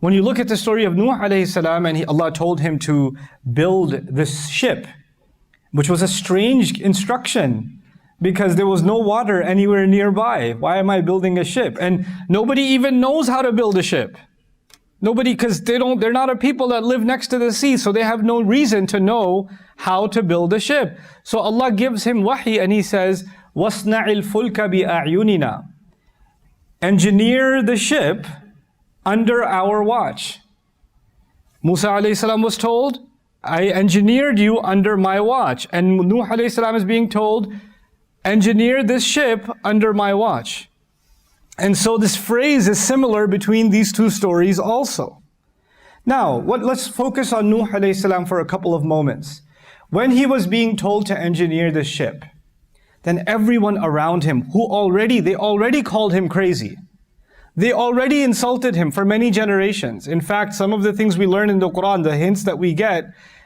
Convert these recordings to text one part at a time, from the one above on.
When you look at the story of Nuh alayhi salam, and Allah told him to build this ship, which was a strange instruction because there was no water anywhere nearby. Why am I building a ship? And nobody even knows how to build a ship. Nobody, because they're not a people that live next to the sea, so they have no reason to know how to build a ship. So Allah gives him wahi and He says, وَاصْنَعِ الْفُلْكَ بِأَعْيُنِنَا. Engineer the ship under our watch. Musa alayhi salam was told, I engineered you under my watch. And Nuh alayhi salam is being told, engineer this ship under my watch. And so this phrase is similar between these two stories also. Now, let's focus on Nuh alayhi salam for a couple of moments. When he was being told to engineer this ship, then everyone around him, they already called him crazy. They already insulted him for many generations. In fact, some of the things we learn in the Quran, the hints that we get,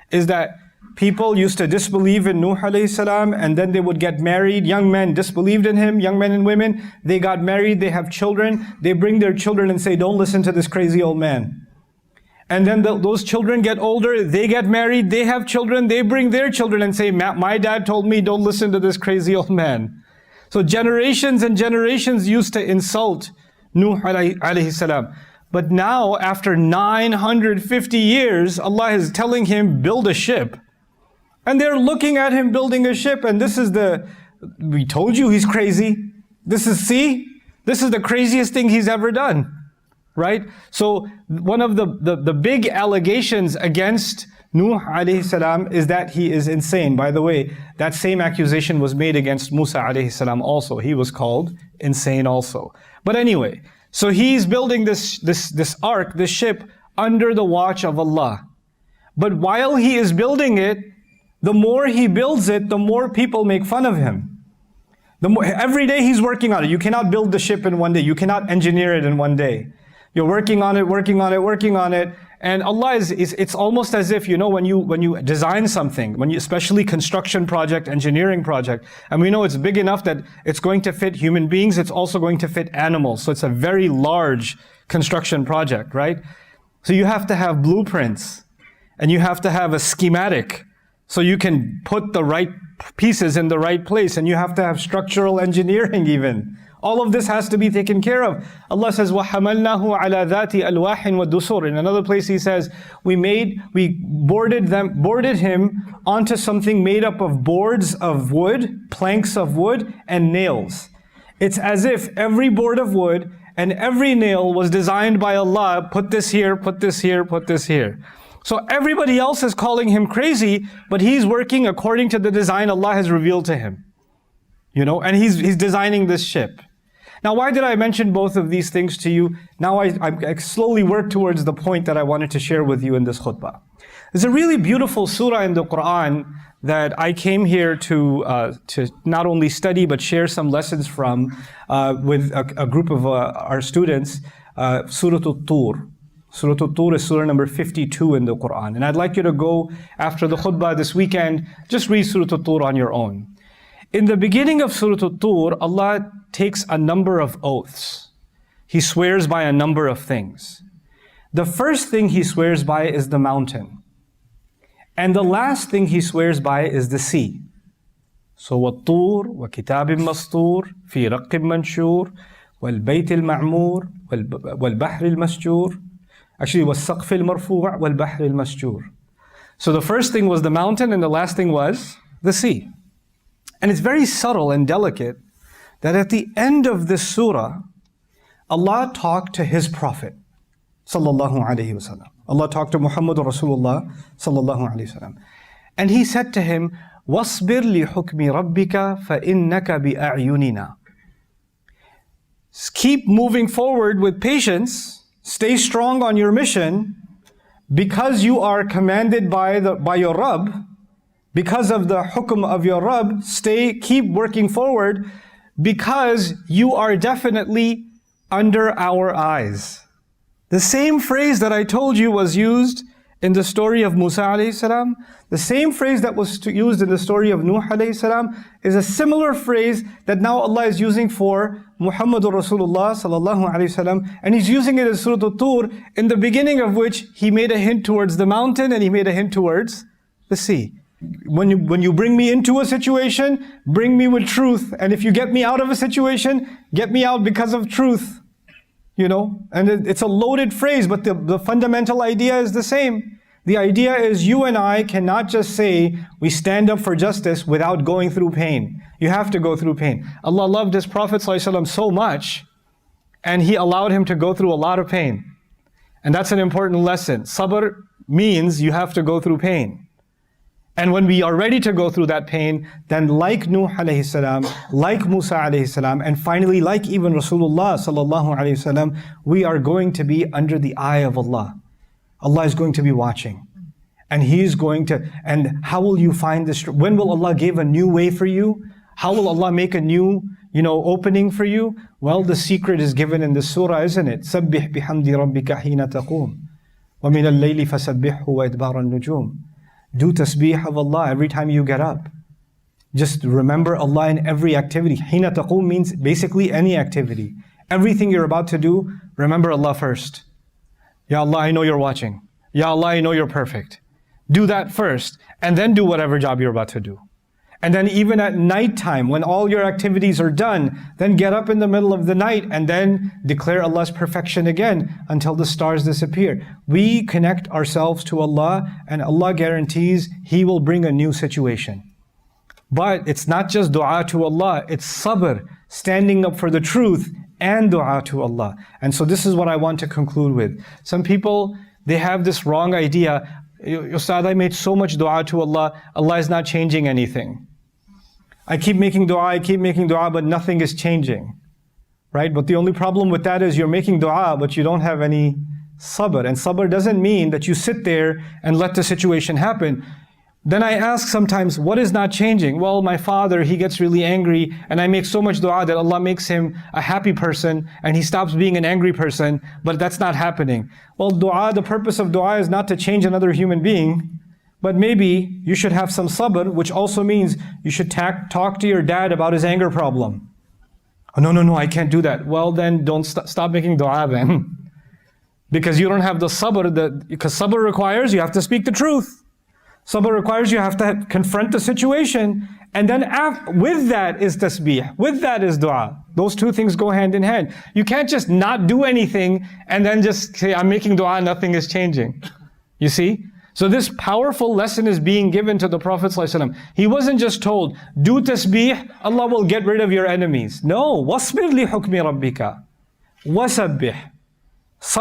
is that people used to disbelieve in Nuh alayhi salam, and then they would get married. Young men disbelieved in him, young men and women. They got married, they have children. They bring their children and say, don't listen to this crazy old man. And then those children get older, they get married, they have children, they bring their children and say, my dad told me don't listen to this crazy old man. So generations and generations used to insult Nuh alayhi salam. But now, after 950 years, Allah is telling him, build a ship. And they're looking at him building a ship, and we told you he's crazy. This is the craziest thing he's ever done. Right? So one of the big allegations against Nuh alayhi salam is that he is insane. By the way, that same accusation was made against Musa alayhi salam also. He was called insane also. But anyway, so he's building this ark, this ship, under the watch of Allah. But while he is building it, the more he builds it, the more people make fun of him. Every day he's working on it. You cannot build the ship in one day. You cannot engineer it in one day. You're working on it. And Allah it's almost as if, when you design something, especially construction project, engineering project, and we know it's big enough that it's going to fit human beings, it's also going to fit animals. So it's a very large construction project, right? So you have to have blueprints, and you have to have a schematic, so you can put the right pieces in the right place, and you have to have structural engineering even. All of this has to be taken care of. Allah says, وَحَمَلْنَاهُ عَلَى ذَاتِ أَلْوَاحٍ وَدُسُورٍ. In another place He says, we boarded him onto something made up of boards of wood, planks of wood, and nails. It's as if every board of wood and every nail was designed by Allah, put this here, put this here, put this here. So everybody else is calling him crazy, but he's working according to the design Allah has revealed to him. And he's designing this ship. Now, why did I mention both of these things to you? Now I slowly work towards the point that I wanted to share with you in this khutbah. There's a really beautiful surah in the Quran that I came here to not only study but share some lessons from with a group of our students, Surah At-Tur. Surah At-Tur is surah number 52 in the Quran. And I'd like you to go after the khutbah this weekend, just read Surah At-Tur on your own. In the beginning of Surah At-Tur, Allah takes a number of oaths. He swears by a number of things. The first thing He swears by is the mountain. And the last thing He swears by is the sea. So, وَالطُّورِ وَكِتَابٍ مَسْطُورٍ فِي رَقٍّ مَنْشُورٍ وَالْبَيْتِ الْمَعْمُورِ وَالْبَحْرِ الْمَسْجُورِ. Actually, وَالسَّقْفِ الْمَرْفُوعِ وَالْبَحْرِ الْمَسْجُورِ. So the first thing was the mountain, and the last thing was the sea. And it's very subtle and delicate that at the end of this surah, Allah talked to His Prophet, sallallahu alaihi wasallam. Allah talked to Muhammad Rasulullah, sallallahu alaihi wasallam. And He said to him, وَاصْبِرْ لِحُكْمِ رَبِّكَ فَإِنَّكَ بِأَعْيُنِنَا. Keep moving forward with patience, stay strong on your mission, because you are commanded by your Rabb, because of the hukum of your Rabb, keep working forward, because you are definitely under our eyes. The same phrase that I told you was used in the story of Musa alayhi salam, the same phrase that was used in the story of Nuh alayhi salam is a similar phrase that now Allah is using for Muhammadur Rasulullah sallallahu alayhi wasallam, and He's using it in Surah At-Tur, in the beginning of which He made a hint towards the mountain and He made a hint towards the sea. When you bring me into a situation, bring me with truth, and if you get me out of a situation, get me out because of truth. You know, and it's a loaded phrase, but the fundamental idea is the same. The idea is you and I cannot just say we stand up for justice without going through pain. You have to go through pain. Allah loved His Prophet ﷺ so much, and He allowed him to go through a lot of pain. And that's an important lesson. Sabr means you have to go through pain. And when we are ready to go through that pain, then like Nuh alayhi salam, like Musa alayhi salam, and finally like even Rasulullah sallallahu alayhi wasallam, we are going to be under the eye of Allah. Allah is going to be watching. And He's going to, and how will you find this? When will Allah give a new way for you? How will Allah make a new, opening for you? Well, the secret is given in the surah, isn't it? سَبِّحْ بِحَمْدِ رَبِّكَ حِينَ تَقُومُ وَمِنَ اللَّيْلِ فَسَبِّحْهُ وَإِدْبَارَ النُّجُومِ. Do tasbih of Allah every time you get up. Just remember Allah in every activity. Hina taqum means basically any activity. Everything you're about to do, remember Allah first. Ya Allah, I know you're watching. Ya Allah, I know you're perfect. Do that first, and then do whatever job you're about to do. And then even at nighttime, when all your activities are done, then get up in the middle of the night and then declare Allah's perfection again until the stars disappear. We connect ourselves to Allah, and Allah guarantees He will bring a new situation. But it's not just dua to Allah, it's sabr, standing up for the truth, and dua to Allah. And so this is what I want to conclude with. Some people, they have this wrong idea. Ustad, I made so much dua to Allah, Allah is not changing anything. I keep making dua, but nothing is changing. Right? But the only problem with that is you're making dua, but you don't have any sabr. And sabr doesn't mean that you sit there and let the situation happen. Then I ask sometimes, what is not changing? Well, my father, he gets really angry, and I make so much dua that Allah makes him a happy person, and he stops being an angry person, but that's not happening. Well, dua, the purpose of dua is not to change another human being, but maybe you should have some sabr, which also means you should talk to your dad about his anger problem. Oh, no, I can't do that. Well, then don't stop making dua then. Because you don't have the sabr, because sabr requires you have to speak the truth. Sabr requires you have to confront the situation. And then with that is tasbih, with that is dua. Those two things go hand in hand. You can't just not do anything and then just say, I'm making dua, nothing is changing. You see? So this powerful lesson is being given to the Prophet ﷺ. He wasn't just told, do tasbih, Allah will get rid of your enemies. No, وَاصْبِرْ لِحُكْمِ رَبِّكَ وَسَبِّحْ.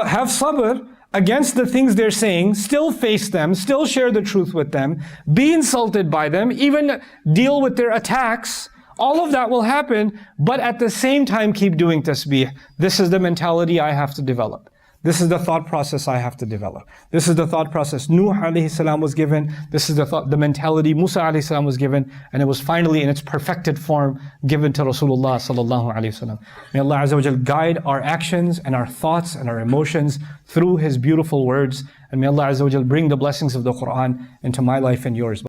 Have sabr against the things they're saying, still face them, still share the truth with them, be insulted by them, even deal with their attacks. All of that will happen, but at the same time keep doing tasbih. This is the mentality I have to develop. This is the thought process I have to develop. This is the thought process Nuh alayhi salam was given. This is the mentality Musa alayhi salam was given. And it was finally in its perfected form given to Rasulullah sallallahu alayhi wasallam. May Allah Azza wa Jal guide our actions and our thoughts and our emotions through His beautiful words. And may Allah Azza wa Jal bring the blessings of the Quran into my life and yours.